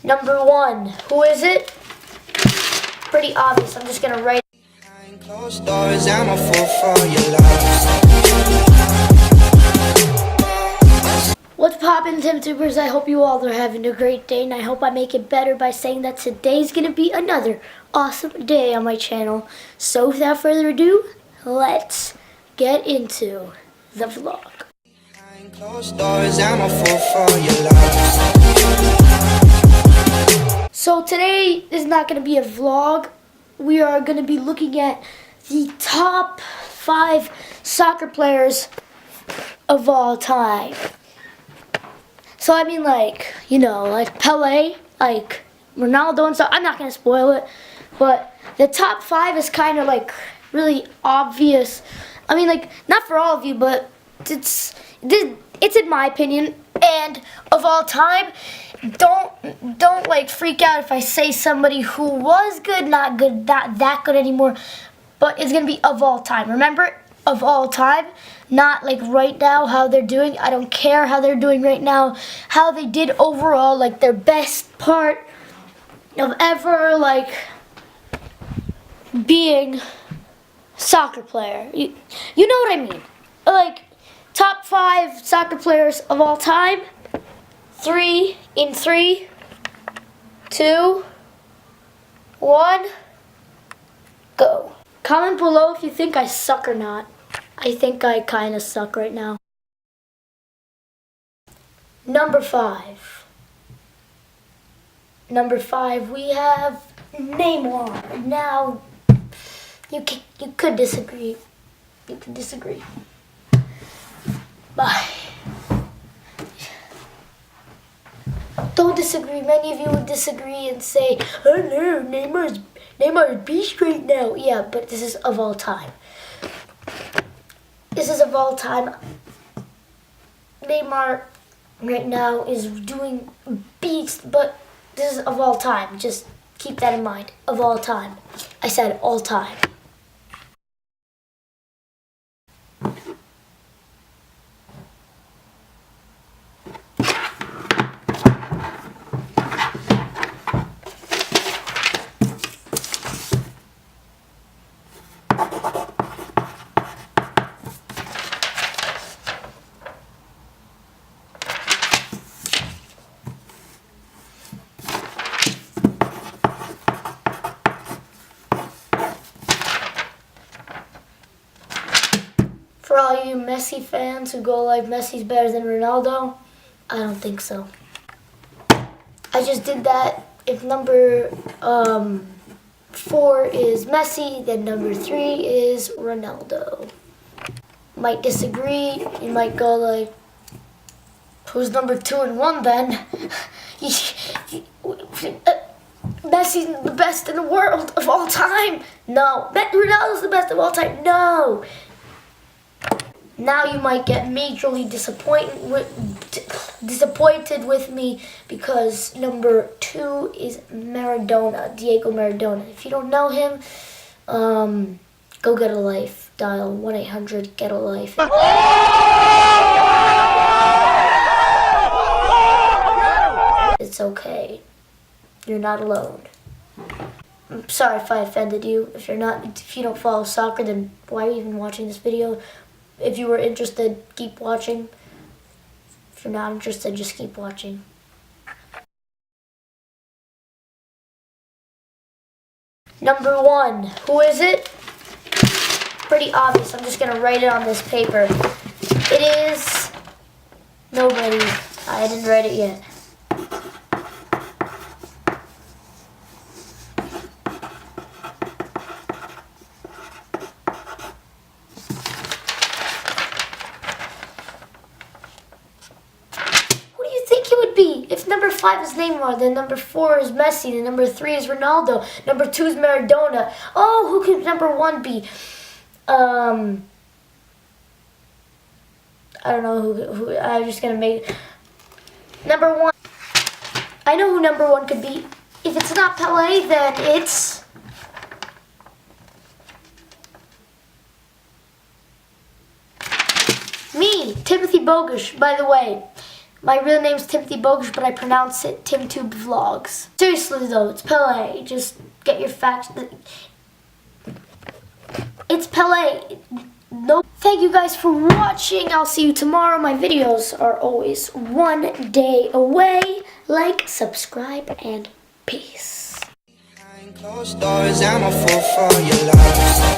Number 1, who is it? Pretty obvious. I'm just gonna write. Behind closed doors, I'm a fool for your love. What's poppin', TimTubers? I hope you all are having a great day, and I hope I make it better by saying that today's gonna be another awesome day on my channel. So without further ado, let's get into the vlog. Behind closed doors, I'm a fool for your love. So today is not gonna be a vlog. We are gonna be looking at the top 5 soccer players of all time. So I mean, like, you know, like Pelé, like Ronaldo and stuff. I'm not gonna spoil it, but the top 5 is kind of like really obvious. I mean, like, not for all of you, but it's in my opinion. And of all time, don't like freak out if I say somebody who was good, not good, not that good anymore, but it's gonna be of all time. Remember, of all time, not like right now how they're doing. I don't care how they're doing right now, how they did overall, like their best part of ever like being soccer player. You know what I mean? Like top 5 soccer players of all time. 3 in 3, 2, 1, go. Comment below if you think I suck or not. I think I kind of suck right now. Number 5. Number 5, we have Neymar. Now, you could disagree. You could disagree. Bye. Don't disagree. Many of you would disagree and say, "Oh no, Neymar's beast right now." Yeah, but this is of all time. This is of all time. Neymar right now is doing beast, but this is of all time. Just keep that in mind. Of all time. I said all time. For all you Messi fans who go like Messi's better than Ronaldo, I don't think so. I just did that. If number 4 is Messi, then number 3 is Ronaldo. Might disagree. You might go like, who's number 2 and 1 then? Messi's the best in the world of all time. No. Ronaldo's the best of all time. No. Now you might get majorly disappointed with me because number 2 is Maradona, Diego Maradona. If you don't know him, go get a life. Dial 1-800-GET-A-LIFE. It's okay. You're not alone. I'm sorry if I offended you. If you don't follow soccer, then why are you even watching this video? If you were interested, keep watching. If you're not interested, just keep watching. Number 1, who is it? Pretty obvious. I'm just gonna write it on this paper. It is nobody. I didn't write it yet. If number 5 is Neymar, then number 4 is Messi, then number 3 is Ronaldo, number 2 is Maradona. Oh, who could number 1 be? I don't know who I'm just gonna make number 1. I know who number 1 could be. If it's not Pelé, then it's me, Timothy Bogusz. By the way, My real name's Timothy Bogus, but I pronounce it TimTube Vlogs. Seriously though, it's Pele. Just get your facts. It's Pele. No. Thank you guys for watching. I'll see you tomorrow. My videos are always one day away. Like, subscribe, and peace. Behind closed doors, I'm a fool for your love.